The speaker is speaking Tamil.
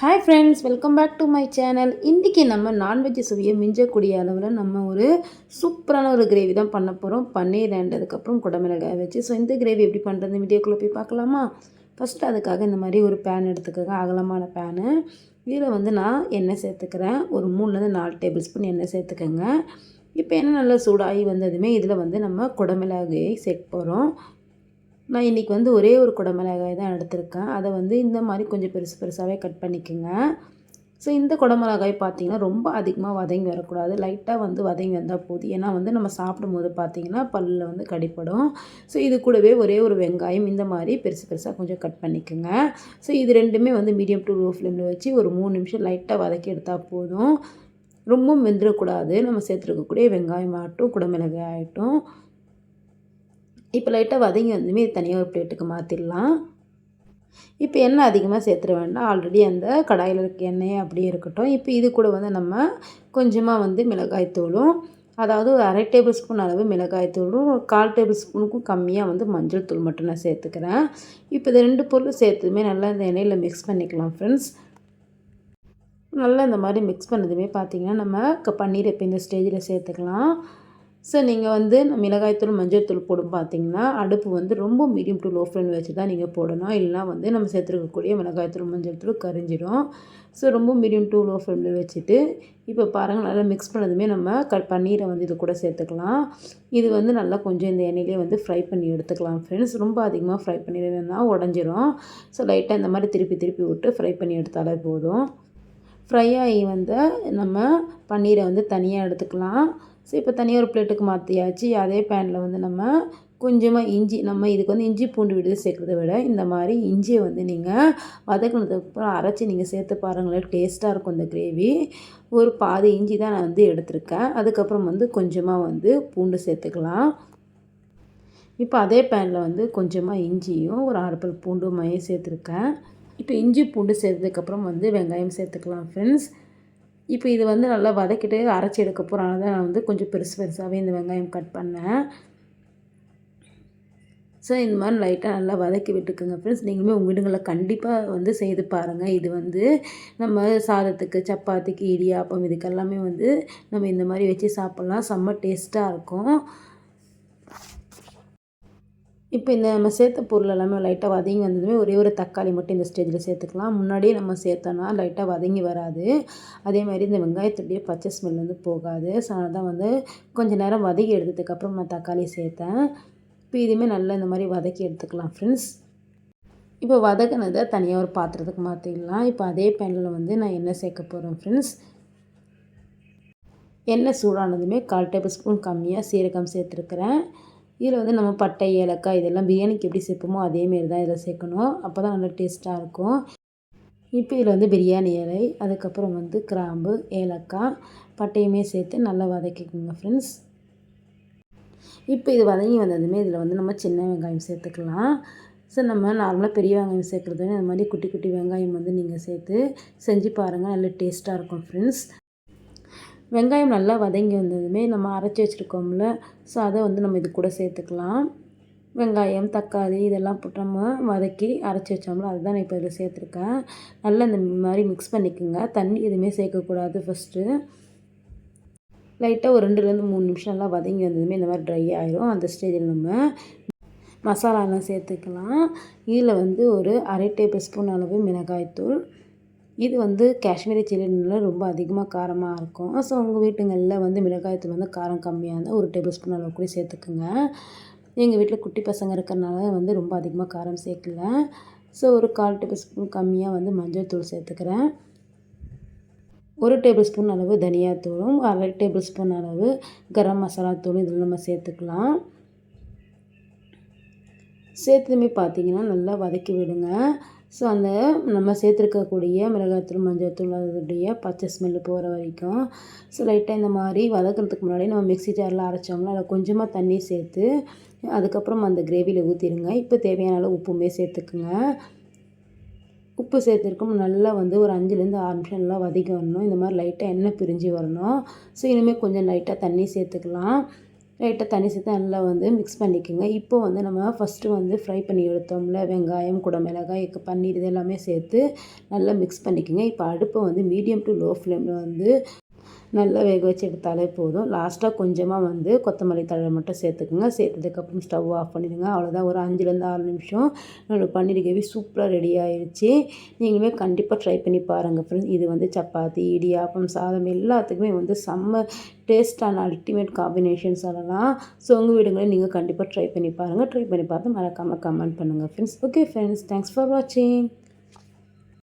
Hi friends, welcome back to my channel. இன்றைக்கி நம்ம நான்வெஜ் சுவையை மிஞ்சக்கூடிய அளவில் நம்ம ஒரு சூப்பரான ஒரு கிரேவி தான் பண்ண போகிறோம். பன்னீர் அதுக்கப்புறம் குடமிளகாய் வச்சு. ஸோ இந்த கிரேவி எப்படி பண்ணுறது வீடியோக்குள்ளே போய் பார்க்கலாமா? ஃபஸ்ட்டு அதுக்காக இந்த மாதிரி ஒரு பேன் எடுத்துக்கோங்க, அகலமான பேனு. இதில் வந்து நான் எண்ணெய் சேர்த்துக்கிறேன். ஒரு 3-4 டேபிள் ஸ்பூன் எண்ணெய் சேர்த்துக்கோங்க. இப்போ எண்ணெய் நல்லா சூடாகி வந்ததுமே இதில் வந்து நம்ம குடமிளகாயை சேர்க்க போகிறோம். நான் இன்றைக்கி வந்து ஒரே ஒரு குடமிளகாய் தான் எடுத்திருக்கேன். அதை வந்து இந்த மாதிரி கொஞ்சம் பெருசு பெருசாகவே கட் பண்ணிக்கோங்க. ஸோ இந்த குடமிளகாய் பார்த்திங்கன்னா ரொம்ப அதிகமாக வதங்கி வரக்கூடாது, லைட்டாக வந்து வதங்கி வந்தால் போதும். ஏன்னா வந்து நம்ம சாப்பிடும்போது பார்த்திங்கன்னா பல்லில் வந்து கடிப்படும். ஸோ இது கூடவே ஒரே ஒரு வெங்காயம் இந்த மாதிரி பெருசு பெருசாக கொஞ்சம் கட் பண்ணிக்கோங்க. ஸோ இது ரெண்டுமே வந்து மீடியம் டு லோ ஃப்ளேமில் வச்சு ஒரு 3 நிமிஷம் லைட்டாக வதக்கி எடுத்தால் போதும். ரொம்பவும் வெந்துடக்கூடாது. நம்ம சேர்த்துருக்கக்கூடிய வெங்காயம் ஆகட்டும், குடமிளகாய் ஆகட்டும். இப்போ லைட்டாக வதங்கி வந்ததுமே தனியாக ஒரு பிளேட்டுக்கு மாற்றிடலாம். இப்போ எண்ணெய் அதிகமாக சேர்த்துட வேண்டாம், ஆல்ரெடி அந்த கடாயில் இருக்க எண்ணெயே அப்படியே இருக்கட்டும். இப்போ இது கூட வந்து நம்ம கொஞ்சமாக வந்து மிளகாய்த்தூளும், அதாவது ஒரு 1/2 டேபிள் ஸ்பூன் அளவு மிளகாய்த்தூளும், ஒரு 1/4 டேபிள் ஸ்பூனுக்கும் கம்மியாக வந்து மஞ்சள் தூள் மட்டும் நான் சேர்த்துக்கிறேன். இப்போ இது 2 பொருளும் சேர்த்துமே நல்லா இந்த எண்ணெயில் மிக்ஸ் பண்ணிக்கலாம் ஃப்ரெண்ட்ஸ். நல்லா இந்த மாதிரி மிக்ஸ் பண்ணதுமே பார்த்திங்கன்னா நம்ம பன்னீர் இப்போ இந்த ஸ்டேஜில் சேர்த்துக்கலாம். ஸோ நீங்கள் வந்து மிளகாய்த்தூள் மஞ்சள் தூள் போடும் பார்த்திங்கன்னா அடுப்பு வந்து ரொம்ப மீடியம் டு லோ ஃப்ளேமில் வச்சு தான் நீங்கள் போடணும். இல்லைனா வந்து நம்ம சேர்த்துருக்கக்கூடிய மிளகாய்த்தூள் மஞ்சள் தூள் கரிஞ்சிடும். ஸோ ரொம்ப மீடியம் டு லோ ஃப்ளேமில் வச்சுட்டு இப்போ பாருங்கள் நல்லா மிக்ஸ் பண்ணதுமே நம்ம பன்னீரை வந்து இது கூட சேர்த்துக்கலாம். இது வந்து நல்லா கொஞ்சம் இந்த எண்ணெயிலே வந்து ஃப்ரை பண்ணி எடுத்துக்கலாம் ஃப்ரெண்ட்ஸ். ரொம்ப அதிகமாக ஃப்ரை பண்ணிடுவேன்னா உடஞ்சிரும். ஸோ லைட்டாக இந்த மாதிரி திருப்பி திருப்பி விட்டு ஃப்ரை பண்ணி எடுத்தாலே போதும். ஃப்ரை ஆகி வந்து நம்ம பன்னீரை வந்து தனியாக எடுத்துக்கலாம். ஸோ இப்போ தனியாக ஒரு பிளேட்டுக்கு மாற்றியாச்சு. அதே பேனில் வந்து நம்ம கொஞ்சமாக இஞ்சி, நம்ம இதுக்கு வந்து இஞ்சி பூண்டு விடுது சேர்க்குறத விட இந்த மாதிரி இஞ்சியை வந்து நீங்கள் வதக்கினதுக்கப்புறம் அரைச்சி நீங்கள் சேர்த்து பாருங்களேன், டேஸ்ட்டாக இருக்கும் இந்த கிரேவி. ஒரு பாதி இஞ்சி தான் நான் வந்து எடுத்திருக்கேன். அதுக்கப்புறம் வந்து கொஞ்சமாக வந்து பூண்டு சேர்த்துக்கலாம். இப்போ அதே பேனில் வந்து கொஞ்சமாக இஞ்சியும் ஒரு 6 பல் பூண்டும் மையம் சேர்த்துருக்கேன். இப்போ இஞ்சி பூண்டு சேர்த்ததுக்கப்புறம் வந்து வெங்காயம் சேர்த்துக்கலாம் ஃப்ரெண்ட்ஸ். இப்போ இது வந்து நல்லா வதக்கிட்டு அரைச்சி எடுக்க போகிறனால தான் நான் வந்து கொஞ்சம் பெருசு பெருசாகவே இந்த வெங்காயம் கட் பண்ணேன். ஸோ இந்த மாதிரி லைட்டாக நல்லா வதக்கி விட்டுக்குங்க ஃப்ரெண்ட்ஸ். நீங்களுமே உங்கள் வீடுங்களில் கண்டிப்பாக வந்து செய்து பாருங்கள். இது வந்து நம்ம சாதத்துக்கு, சப்பாத்திக்கு, இடியாப்பம் இதுக்கெல்லாமே வந்து நம்ம இந்த மாதிரி வச்சு சாப்பிட்லாம். செம்ம டேஸ்ட்டாக இருக்கும். இப்போ இந்த நம்ம சேர்த்த பொருள் எல்லாமே லைட்டாக வதங்கி வந்ததுமே ஒரே ஒரு தக்காளி மட்டும் இந்த ஸ்டேஜில் சேர்த்துக்கலாம். முன்னாடியே நம்ம சேர்த்தோன்னா லைட்டாக வதங்கி வராது. அதே மாதிரி இந்த வெங்காயத்துடைய பச்சை ஸ்மெல் வந்து போகாது. ஸோ அதனால் தான் வந்து கொஞ்சம் நேரம் வதக்கி எடுத்ததுக்கப்புறம் நான் தக்காளி சேர்த்தேன். இப்போ இதுவுமே நல்லா இந்த மாதிரி வதக்கி எடுத்துக்கலாம் ஃப்ரெண்ட்ஸ். இப்போ வதக்கினதை தனியாக ஒரு பாத்திரத்துக்கு மாற்றிடலாம். இப்போ அதே பேனில் வந்து நான் எண்ணெய் சேர்க்க போகிறேன் ஃப்ரெண்ட்ஸ். எண்ணெய் சூடானதுமே 1/4 டேபிள் ஸ்பூன் கம்மியாக சீரகம் சேர்த்துருக்குறேன். இதில் வந்து நம்ம பட்டை, ஏலக்காய் இதெல்லாம் பிரியாணிக்கு எப்படி சேர்ப்போமோ அதேமாரி தான் இதில் சேர்க்கணும். அப்போ தான் நல்லா டேஸ்ட்டாக இருக்கும். இப்போ இதில் வந்து பிரியாணி இலை, அதுக்கப்புறம் வந்து கிராம்பு, ஏலக்காய், பட்டையுமே சேர்த்து நல்லா வதக்கிக்கோங்க ஃப்ரெண்ட்ஸ். இப்போ இது வதங்கி வந்ததுமே இதில் வந்து நம்ம சின்ன வெங்காயம் சேர்த்துக்கலாம். ஸோ நம்ம நார்மலாக பெரிய வெங்காயம் சேர்க்குறது இந்த மாதிரி குட்டி குட்டி வெங்காயம் வந்து நீங்கள் சேர்த்து செஞ்சு பாருங்கள், நல்ல டேஸ்ட்டாக இருக்கும் ஃப்ரெண்ட்ஸ். வெங்காயம் நல்லா வதங்கி வந்ததுமே நம்ம அரைச்சி வச்சுருக்கோம்ல, ஸோ அதை வந்து நம்ம இது கூட சேர்த்துக்கலாம். வெங்காயம், தக்காளி இதெல்லாம் போட்டு நம்ம வதக்கி அரைச்சி வச்சோம்ல, அதுதான் நான் இப்போ இதில் சேர்த்துருக்கேன். நல்லா இந்த மாதிரி மிக்ஸ் பண்ணிக்கோங்க. தண்ணி எதுவுமே சேர்க்கக்கூடாது ஃபஸ்ட்டு. லைட்டாக ஒரு 2-3 நிமிஷம் நல்லா வதங்கி வந்ததுமே இந்த மாதிரி ட்ரை ஆயிரும். அந்த ஸ்டேஜில் நம்ம மசாலாலாம் சேர்த்துக்கலாம். இதில் வந்து ஒரு 1/2 டேபிள் ஸ்பூன் அளவு மிளகாய்த்தூள். இது வந்து காஷ்மீரி சில்லினால ரொம்ப அதிகமாக காரமாக இருக்கும். ஸோ உங்கள் வீட்டுங்களில் வந்து மிளகாய்த்தூள் வந்து காரம் கம்மியாக இருந்தால் 1 டேபிள் ஸ்பூன் அளவு கூட சேர்த்துக்குங்க. எங்கள் வீட்டில் குட்டி பசங்க இருக்கிறனால வந்து ரொம்ப அதிகமாக காரம் சேர்க்கல. ஸோ ஒரு 1/4 டேபிள் ஸ்பூன் கம்மியாக வந்து மஞ்சள் தூள் சேர்த்துக்கிறேன். 1 டேபிள் ஸ்பூன் அளவு தனியாத்தூளும், 1/2 டேபிள் ஸ்பூன் அளவு கரம் மசாலா தூளும் இதில் நம்ம சேர்த்துக்கலாம். சேர்த்துமே பார்த்திங்கன்னா நல்லா வதக்கி விடுங்க. ஸோ அந்த நம்ம சேர்த்துருக்கக்கூடிய மிளகாய்த்தூள், மஞ்சள்தூள் அதோடைய பச்சை ஸ்மெல்லு போகிற வரைக்கும். ஸோ லைட்டாக இந்த மாதிரி வதக்கிறதுக்கு முன்னாடி நம்ம மிக்ஸி ஜாரில் அரைச்சோம்னா அதில் கொஞ்சமாக தண்ணி சேர்த்து அதுக்கப்புறம் அந்த கிரேவியில் ஊற்றிடுங்க. இப்போ தேவையான அளவு உப்புமே சேர்த்துக்குங்க. உப்பு சேர்த்துருக்கோம் நல்லா வந்து ஒரு 5-6 நிமிஷம் நல்லா வதக்கி வரணும். இந்த மாதிரி லைட்டாக எண்ணெய் பிரிஞ்சு வரணும். ஸோ இனிமேல் கொஞ்சம் லைட்டாக தண்ணி சேர்த்துக்கலாம். லைட்டாக தண்ணி சேர்த்து நல்லா வந்து மிக்ஸ் பண்ணிக்கோங்க. இப்போ வந்து நம்ம ஃபஸ்ட்டு வந்து ஃப்ரை பண்ணி எடுத்தோம்ல வெங்காயம், குடமிளகாய், பன்னீர் இது எல்லாமே சேர்த்து நல்லா மிக்ஸ் பண்ணிக்கோங்க. இப்போ அடுப்பை வந்து மீடியம் டு லோ ஃப்ளேமில் வந்து நல்லா வேக வச்சு எடுத்தாலே போதும். லாஸ்ட்டாக கொஞ்சமாக வந்து கொத்தமல்லி தழை மட்டும் சேர்த்துக்குங்க. சேர்த்ததுக்கப்புறம் ஸ்டவ் ஆஃப் பண்ணிடுங்க. அவ்வளோதான், ஒரு 5லேருந்து 6 நிமிஷம் என்னோடய பன்னீர் கிரேவி சூப்பராக ரெடி ஆயிடுச்சு. நீங்களுமே கண்டிப்பாக ட்ரை பண்ணி பாருங்கள் ஃப்ரெண்ட்ஸ். இது வந்து சப்பாத்தி, இடியாப்பம், சாதம் எல்லாத்துக்குமே வந்து செம்ம டேஸ்டான அல்டிமேட் காம்பினேஷன் சொல்லலாம். ஸோ உங்கள் வீடுங்களே நீங்கள் கண்டிப்பாக ட்ரை பண்ணி பாருங்கள். ட்ரை பண்ணி பார்த்து மறக்காமல் கமெண்ட் பண்ணுங்கள் friends. Okay friends, thanks for வாட்சிங்.